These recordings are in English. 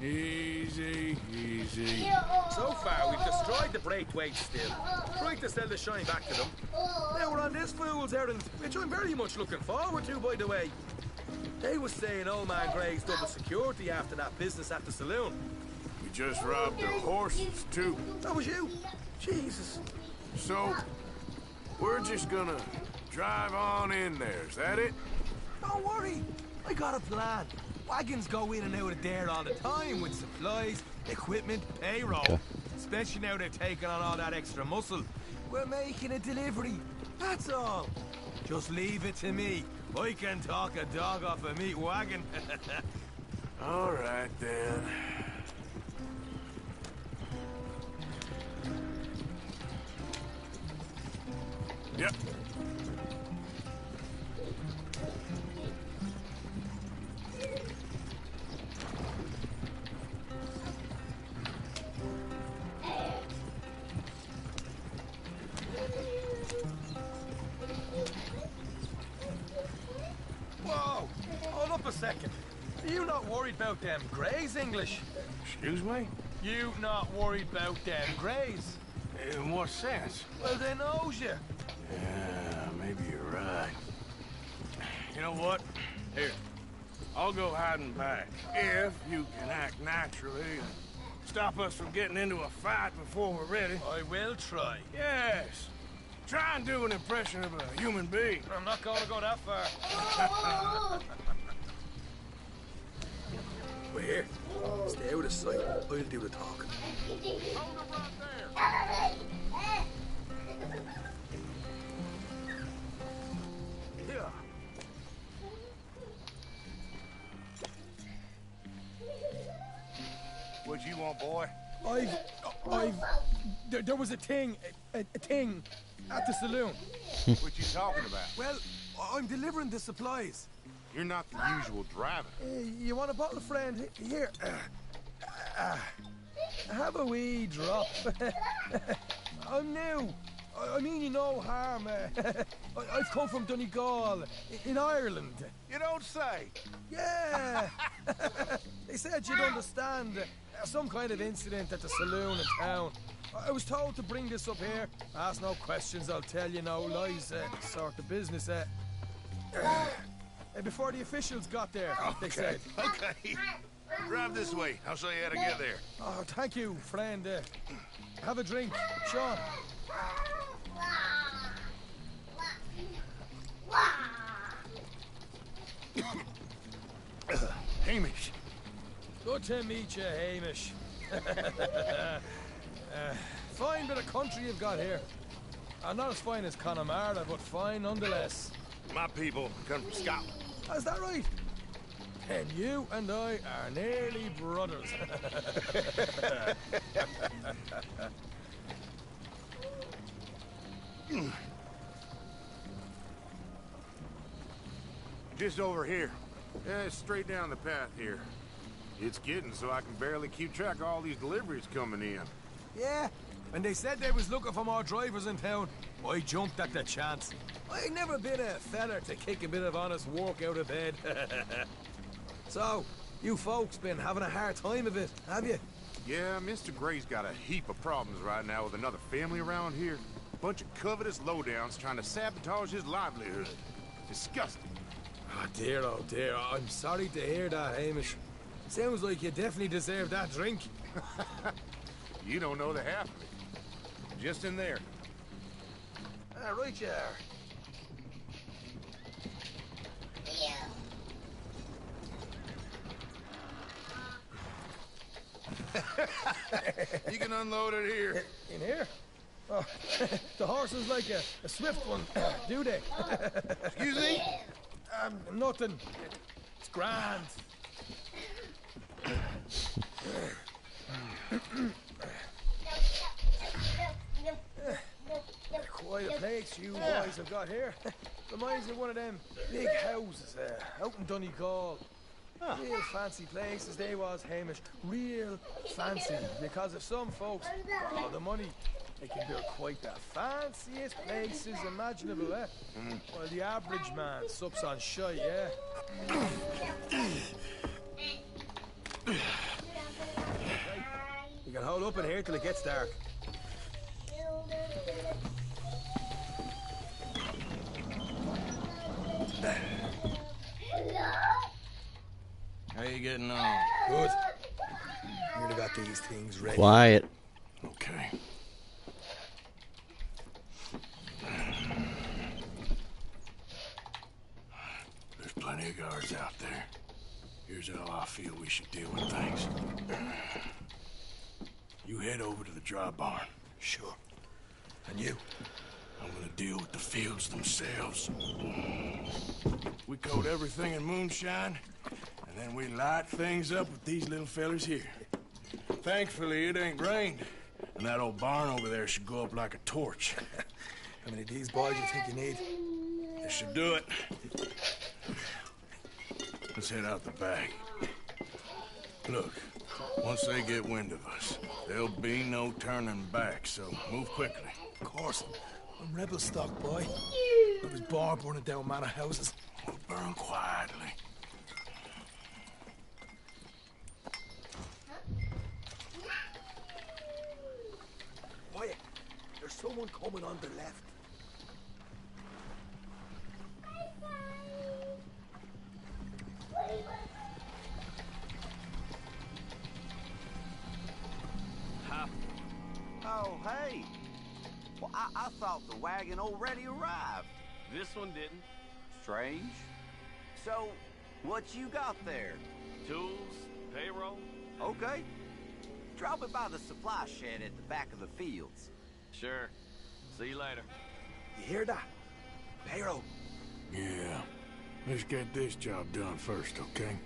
Easy, easy. So far, we've destroyed the Braithwaite still. Tried to sell the shine back to them. Now we're on this fool's errand, which I'm very much looking forward to, by the way. They was saying old man Gray's double security after that business at the saloon. We just robbed their horses, too. That was you? Jesus. So, we're just gonna drive on in there, is that it? Don't worry, I got a plan. Wagons go in and out of there all the time with supplies, equipment, payroll. Especially now they're taking on all that extra muscle. We're making a delivery, that's all. Just leave it to me. I can talk a dog off a meat wagon. All right, then. Yep. Whoa! Hold up a second. Are you not worried about them Greys, English? Excuse me? You not worried about them Greys? In what sense? Well, they knows you. Yeah, maybe you're right. You know what? Here, I'll go hiding back. If you can act naturally and stop us from getting into a fight before we're ready. I will try. Yes. Try and do an impression of a human being. I'm not going to go that far. We're here. Stay out of sight. I'll do the talking. Hold them right there. Yeah. What you want, boy? There was a thing at the saloon. What you talking about? Well, I'm delivering the supplies. You're not the usual driver. You want a bottle, friend? Here. Have a wee drop. I'm new. I mean you no harm. I've come from Donegal, in Ireland. You don't say. Yeah. They said you'd understand. Some kind of incident at the saloon in town. I was told to bring this up here. Ask no questions, I'll tell you no lies. Sort of business. Before the officials got there, they said. Okay. Drive this way. I'll show you how to get there. Oh, thank you, friend. Have a drink, Sean. Hamish. Good to meet you, Hamish. Fine bit of country you've got here. Not as fine as Connemara, but fine nonetheless. My people come from Scotland. Is that right? And you and I are nearly brothers. Just over here. Yeah, straight down the path here. It's getting so I can barely keep track of all these deliveries coming in. Yeah, when they said they was looking for more drivers in town, I jumped at the chance. I never been a feller to kick a bit of honest work out of bed. So, you folks been having a hard time of it, have you? Yeah, Mr. Gray's got a heap of problems right now with another family around here. Bunch of covetous lowdowns trying to sabotage his livelihood. Disgusting. Oh dear, I'm sorry to hear that, Hamish. Sounds like you definitely deserve that drink. You don't know the half of it. Just in there. Right you are. You can unload it here. In here? Oh, the horse is like a swift one, do they? Excuse me? Nothing. It's grand. Quite a place you boys have got here. Reminds me of one of them big houses out in Donegal. Real fancy places they was, Hamish. Real fancy. Because if some folks got all the money, they can build quite the fanciest places imaginable, eh? While the average man sups on shite, yeah? hole up in here till it gets dark. How you getting on? Good. Nearly got these things ready. Quiet. Okay. There's plenty of guards out there. Here's how I feel we should deal with things. You head over to the dry barn. Sure. And you? I'm gonna deal with the fields themselves. We coat everything in moonshine, and then we light things up with these little fellers here. Thankfully, it ain't rained, and that old barn over there should go up like a torch. How many of these boys you think you need? It should do it. Let's head out the back. Look, once they get wind of us, there'll be no turning back, so move quickly. Of course. I'm rebel stock, boy. I was born burning down manor houses. We'll burn quietly. Quiet. There's someone coming on the left. Oh, hey. Well, I thought the wagon already arrived. This one didn't. Strange. So, what you got there? Tools, payroll. Okay. Drop it by the supply shed at the back of the fields. Sure. See you later. You hear that? Payroll. Yeah. Let's get this job done first, okay?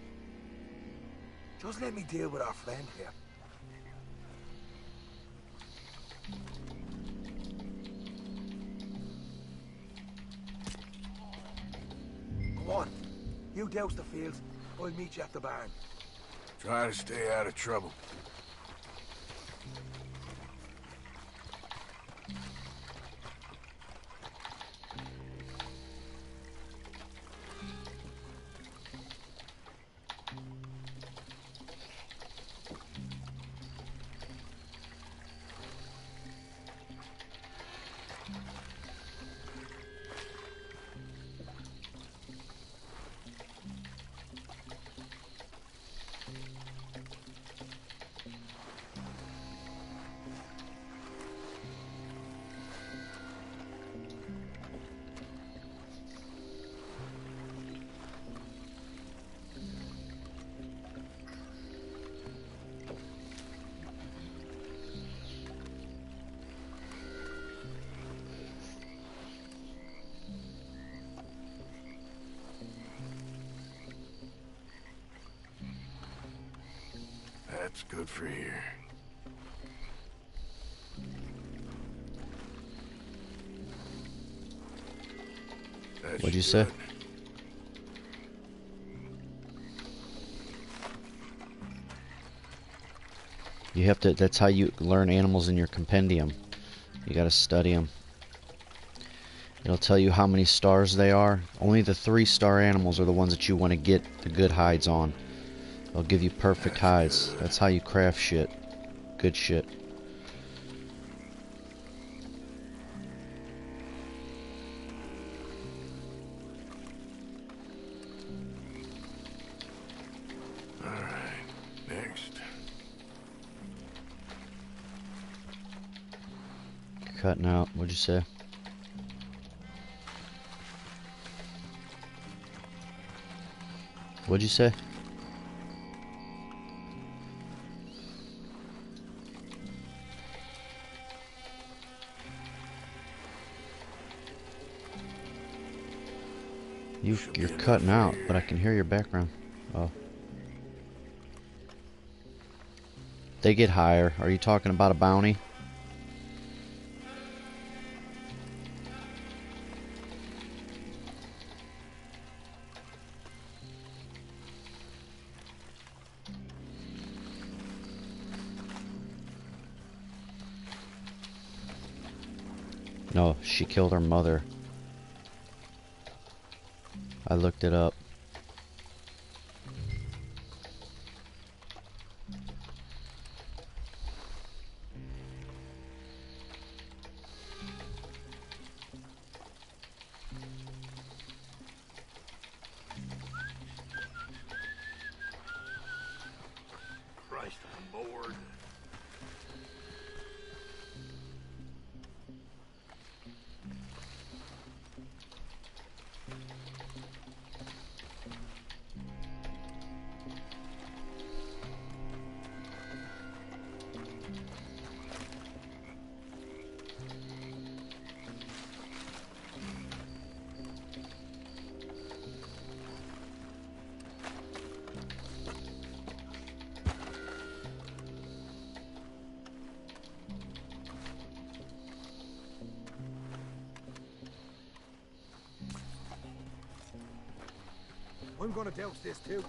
Just let me deal with our friend here. Come on. You douse the fields. I'll meet you at the barn. Try to stay out of trouble. That's good for here. What'd you say? You have to, that's how you learn animals in your compendium. You gotta study them. It'll tell you how many stars they are. Only the 3-star animals are the ones that you want to get the good hides on. They'll give you perfect hides. That's how you craft shit. Good shit. Alright, next. Cutting out. What'd you say? What'd you say? You're cutting out, but I can hear your background. Oh. They get higher. Are you talking about a bounty? No, she killed her mother. I looked it up. Christ, I'm bored. I'm gonna douse this too.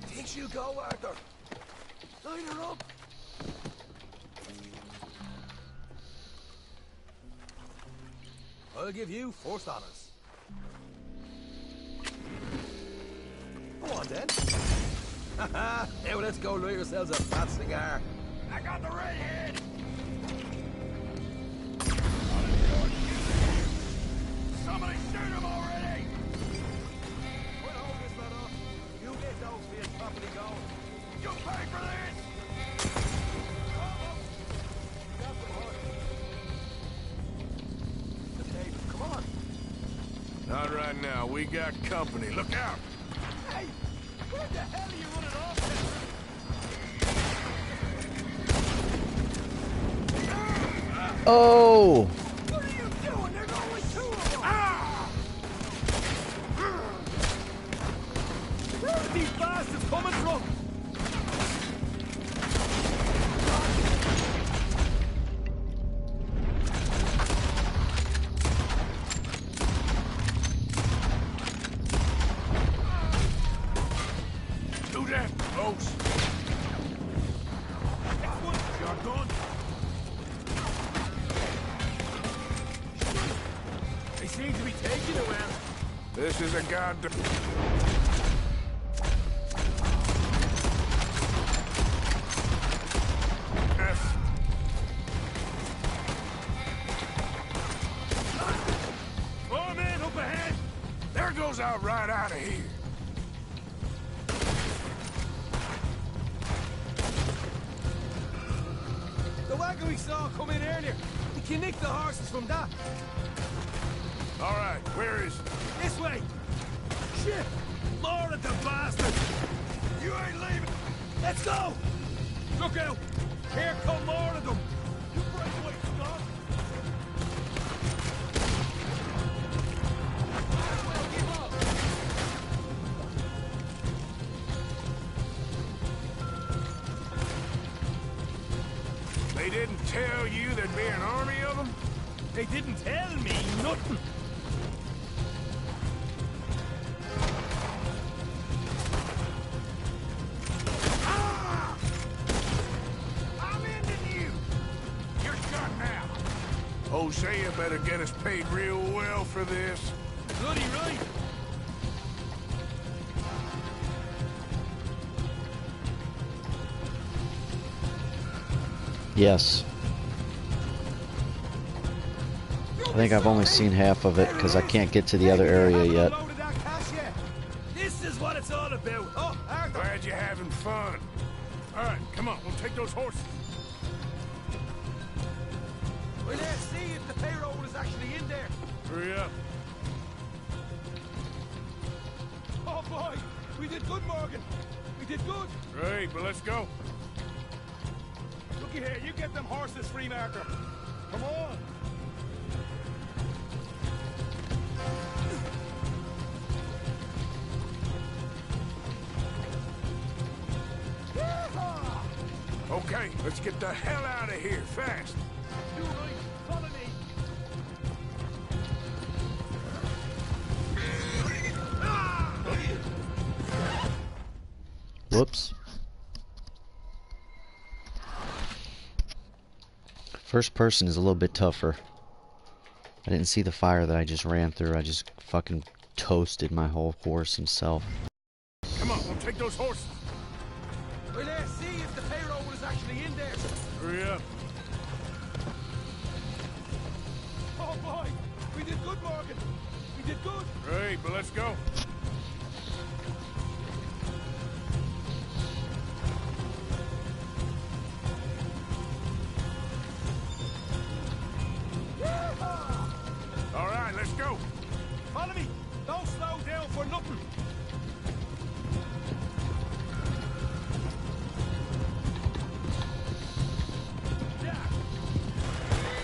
Takes you go, Arthur. Line her up. I'll give you first honors. Go on then. Haha, now let's go light yourselves a fat cigar. I got the redhead! Somebody shoot him already! We'll hold this man off. You get those fields properly going. You pay for this! Got them hard. Okay, come on. Not right now. We got company. Look out! Hey! Where the hell are you running off to? Oh! What are you doing? There's only two of them! Where are these bastards coming from? Do that, folks! Next one, shotgun. They seem to be taking it well. This is a goddamn... Oh man, up ahead! There goes out right out of here. The wagon we saw come in earlier. We can nick the horses from that. All right, where is... This way! Shit! More of the bastards! You ain't leaving! Let's go! Look out! Here come more of them! You break away, Scott! Well, give up! They didn't tell you there'd be an army of them? They didn't tell me nothing! I'm ending you! You're shot now! Hosea better get us paid real well for this. Bloody right! Yes. I think I've only seen half of it because I can't get to the other area yet. Loaded that cash yet. This is what it's all about. Oh, Arthur! Glad you're having fun. All right, come on, we'll take those horses. We're there to see if the payroll is actually in there. Hurry up. Oh boy, we did good, Morgan. We did good. Great, but let's go. Looky here, you get them horses free, Marker. Come on. Okay, let's get the hell out of here, fast. You right, follow me. Whoops. First person is a little bit tougher. I didn't see the fire that I just ran through. I just fucking toasted my whole horse himself. Come on, we'll take those horses. We're there to see if the payroll is actually in there. Hurry up. good, Morgan. We did good. Great, but let's go. All right, let's go. Follow me. Don't slow down for nothing.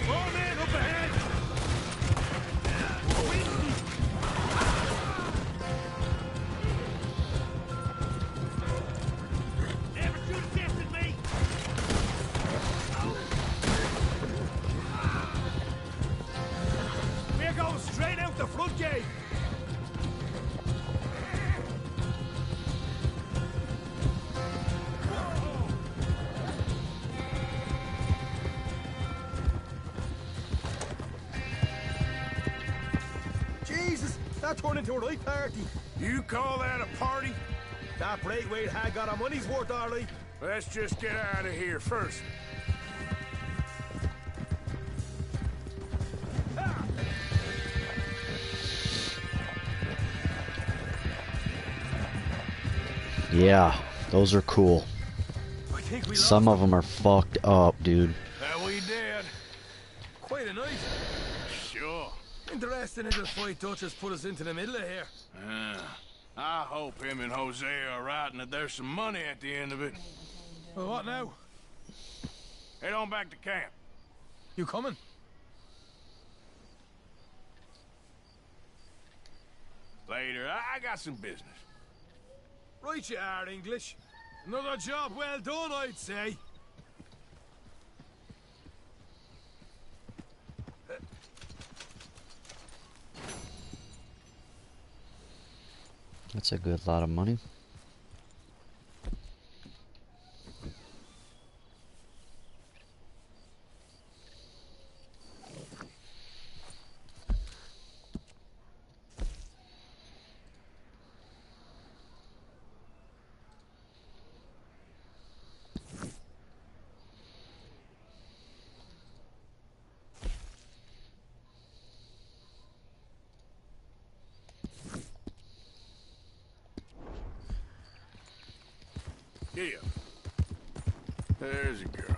More men up ahead. Never should have tested me. We're going straight out the front gate. Jesus, that turned into a right party. You call that a party? That Braithwaite had got our money's worth, all right. Let's just get out of here first. Yeah, those are cool. I think we Some lost of them are fucked up, dude. That we did. quite a night. Sure. Interesting little fight Dutch has put us into the middle of here. I hope him and Hosea are right and that there's some money at the end of it. Well, what now? Head on back to camp. You coming? Later. I got some business. Right you are, English. Another job well done, I'd say. That's a good lot of money. Yeah. There's a girl.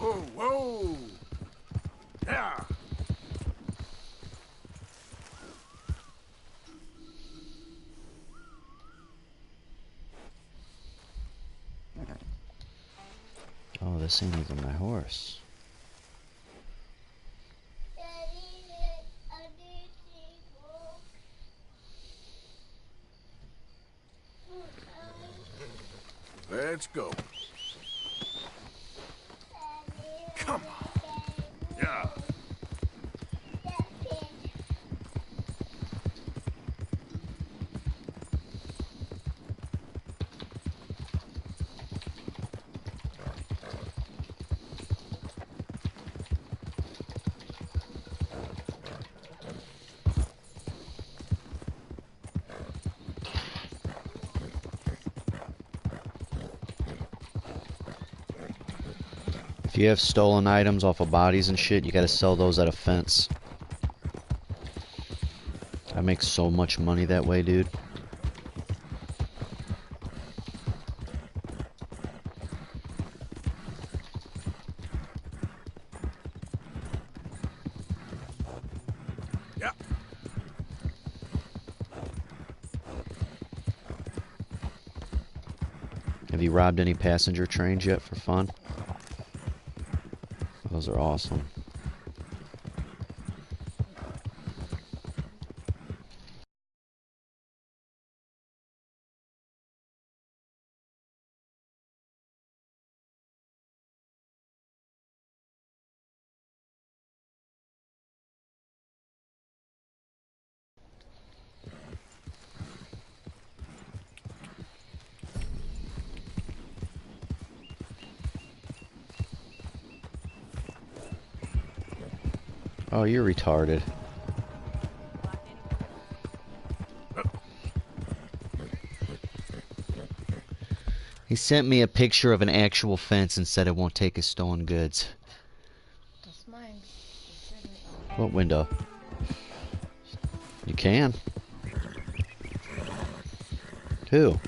Whoa, whoa! Yeah! Oh, this ain't even my horse. Let's go. Come on. Yeah. If you have stolen items off of bodies and shit, you gotta sell those at a fence. I make so much money that way, dude. Yeah. Have you robbed any passenger trains yet for fun? Those are awesome. Oh, you're retarded. He sent me a picture of an actual fence and said it won't take his stolen goods. That's mine. What window? You can. Who?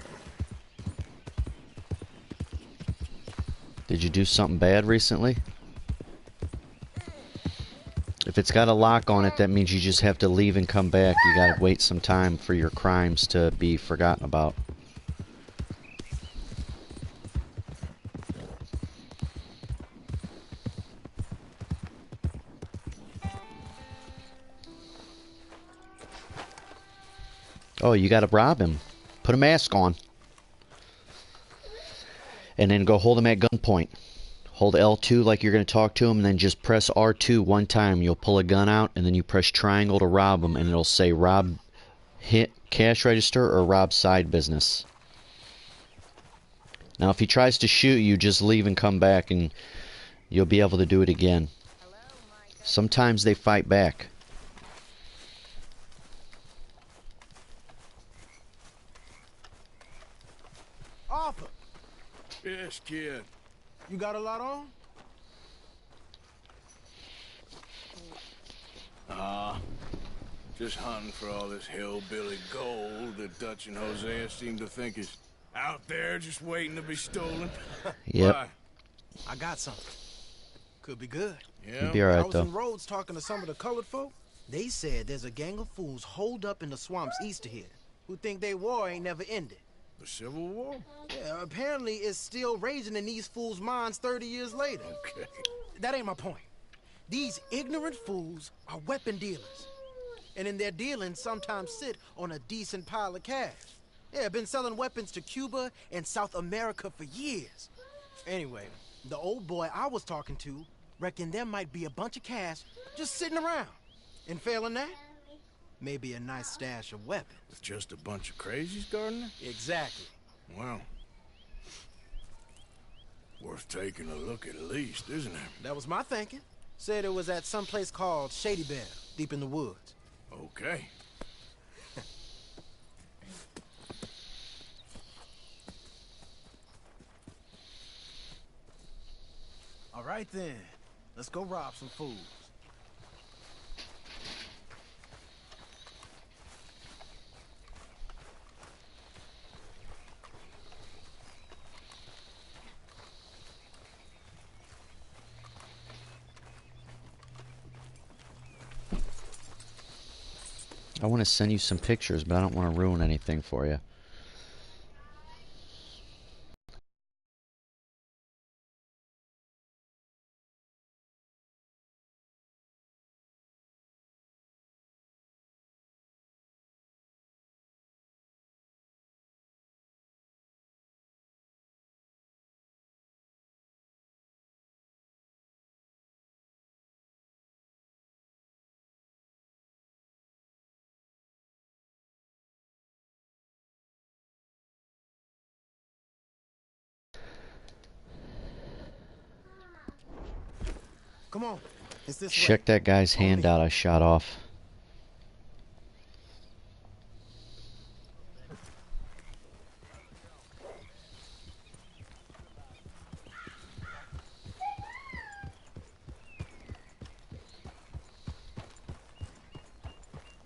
Did you do something bad recently? If it's got a lock on it, that means you just have to leave and come back. You gotta wait some time for your crimes to be forgotten about. Oh, you gotta rob him. Put a mask on. And then go hold him at gunpoint. Hold L2 like you're going to talk to him, and then just press R2 one time. You'll pull a gun out, and then you press triangle to rob him, and it'll say rob hit cash register or rob side business. Now, if he tries to shoot you, just leave and come back, and you'll be able to do it again. Sometimes they fight back. Arthur, Yes, kid. you got a lot on? Just hunting for all this hillbilly gold that Dutch and Hosea seem to think is out there just waiting to be stolen. Yep. Why? I got something. Could be good. Yeah. You'll be I alright, was though. in Rhodes talking to some of the colored folk. They said there's a gang of fools holed up in the swamps east of here who think they war ain't never ended. The Civil War? Yeah, apparently it's still raging in these fools' minds 30 years later. Okay. That ain't my point. These ignorant fools are weapon dealers. And in their dealing, sometimes sit on a decent pile of cash. Yeah, been selling weapons to Cuba and South America for years. Anyway, the old boy I was talking to reckoned there might be a bunch of cash just sitting around. And failing that, maybe a nice stash of weapons. With just a bunch of crazies, Gardner? Exactly. Well, worth taking a look at least, isn't it? That was my thinking. Said it was at some place called Shady Belle, deep in the woods. Okay. All right then, let's go rob some fools. I want to send you some pictures, but I don't want to ruin anything for you. Come on, it's this way. Check that guy's hand out I shot off.